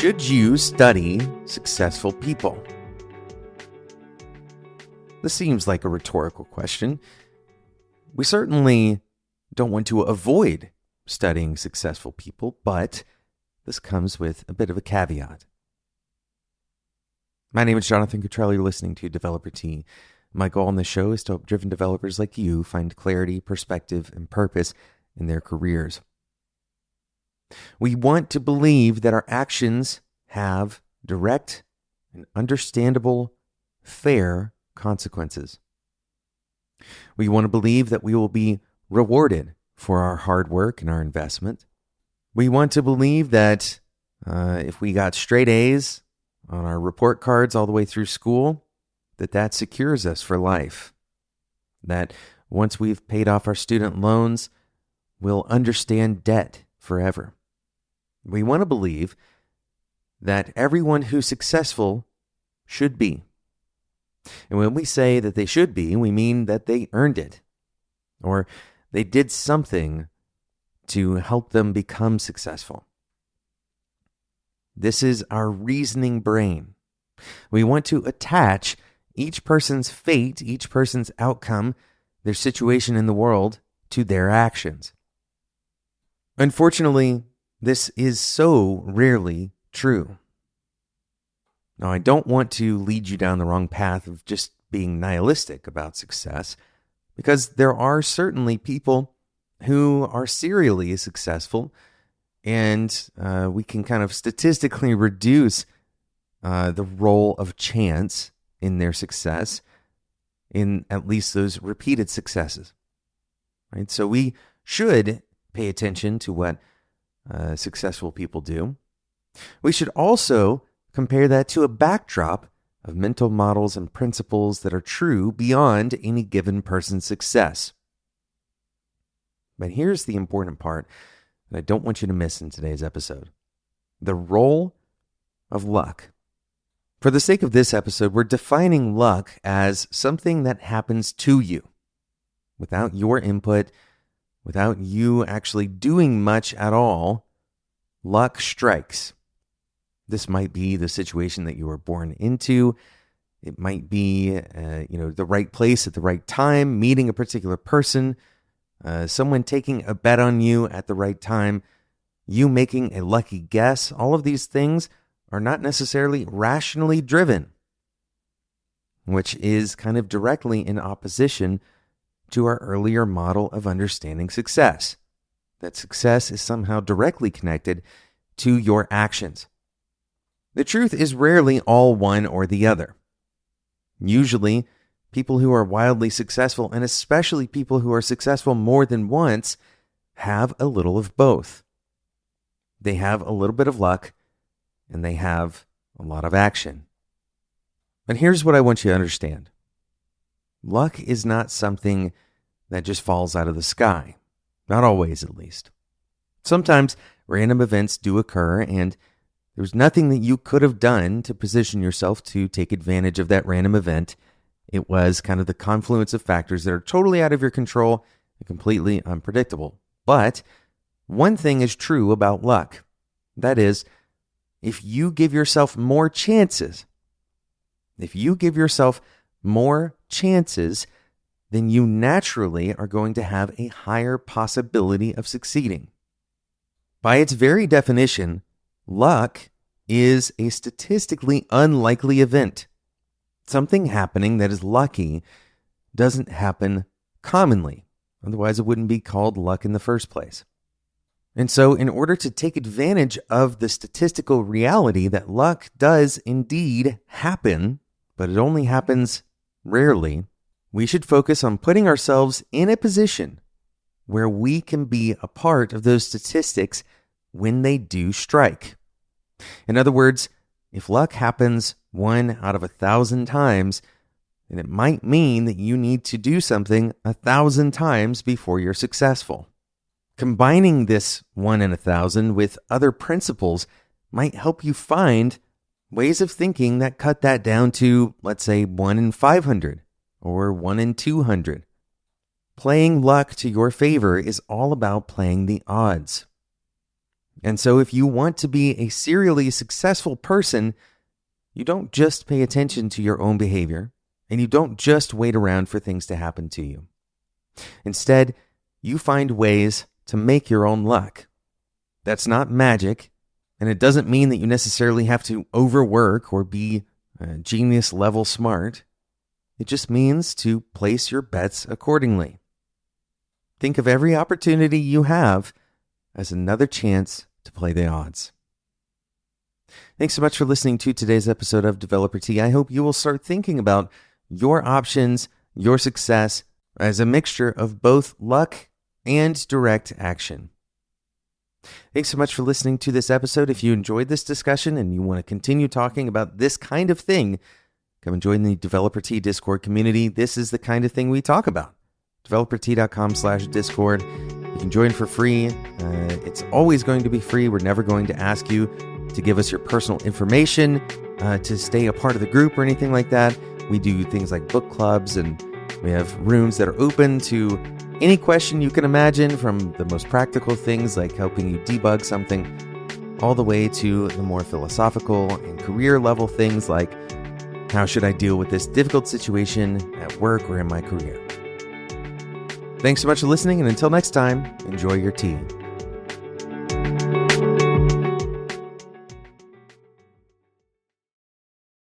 Should you study successful people? This seems like a rhetorical question. We certainly don't want to avoid studying successful people, but this comes with a bit of a caveat. My name is Jonathan Cottrell. You're listening to Developer Tea. My goal on this show is to help driven developers like you find clarity, perspective, and purpose in their careers. We want to believe that our actions have direct and understandable, fair consequences. We want to believe that we will be rewarded for our hard work and our investment. We want to believe that if we got straight A's on our report cards all the way through school, that secures us for life. That once we've paid off our student loans, we'll understand debt forever. We want to believe that everyone who's successful should be. And when we say that they should be, we mean that they earned it, or they did something to help them become successful. This is our reasoning brain. We want to attach each person's fate, each person's outcome, their situation in the world, to their actions. Unfortunately, this is so rarely true. Now, I don't want to lead you down the wrong path of just being nihilistic about success, because there are certainly people who are serially successful, and we can kind of statistically reduce the role of chance in their success, in at least those repeated successes. Right? So we should pay attention to what successful people do. We should also compare that to a backdrop of mental models and principles that are true beyond any given person's success. But here's the important part that I don't want you to miss in today's episode: the role of luck. For the sake of this episode, we're defining luck as something that happens to you without your input, without you actually doing much at all. Luck strikes. This might be the situation that you were born into. It might be, the right place at the right time, meeting a particular person, someone taking a bet on you at the right time, you making a lucky guess. All of these things are not necessarily rationally driven, which is kind of directly in opposition to our earlier model of understanding success, that success is somehow directly connected to your actions. The truth is rarely all one or the other. Usually, people who are wildly successful, and especially people who are successful more than once, have a little of both. They have a little bit of luck, and they have a lot of action. And here's what I want you to understand. Luck is not something that just falls out of the sky. Not always, at least. Sometimes random events do occur, and there's nothing that you could have done to position yourself to take advantage of that random event. It was kind of the confluence of factors that are totally out of your control and completely unpredictable. But one thing is true about luck. That is, if you give yourself more chances, then you naturally are going to have a higher possibility of succeeding. By its very definition, luck is a statistically unlikely event. Something happening that is lucky doesn't happen commonly. Otherwise, it wouldn't be called luck in the first place. And so, in order to take advantage of the statistical reality that luck does indeed happen, but it only happens rarely, we should focus on putting ourselves in a position where we can be a part of those statistics when they do strike. In other words, if luck happens 1 out of 1,000 times, then it might mean that you need to do something 1,000 times before you're successful. Combining this 1 in 1,000 with other principles might help you find ways of thinking that cut that down to, let's say, 1 in 500 or 1 in 200. Playing luck to your favor is all about playing the odds. And so if you want to be a serially successful person, you don't just pay attention to your own behavior, and you don't just wait around for things to happen to you. Instead, you find ways to make your own luck. That's not magic, and it doesn't mean that you necessarily have to overwork or be genius level smart. It just means to place your bets accordingly. Think of every opportunity you have as another chance to play the odds. Thanks so much for listening to today's episode of Developer Tea. I hope you will start thinking about your options, your success, as a mixture of both luck and direct action. Thanks so much for listening to this episode. If you enjoyed this discussion and you want to continue talking about this kind of thing, come and join the Developer Tea Discord community. This is the kind of thing we talk about. developertea.com/Discord. You can join for free. It's always going to be free. We're never going to ask you to give us your personal information to stay a part of the group or anything like that. We do things like book clubs, and we have rooms that are open to any question you can imagine, from the most practical things like helping you debug something, all the way to the more philosophical and career level things like, how should I deal with this difficult situation at work or in my career? Thanks so much for listening, and until next time, enjoy your tea.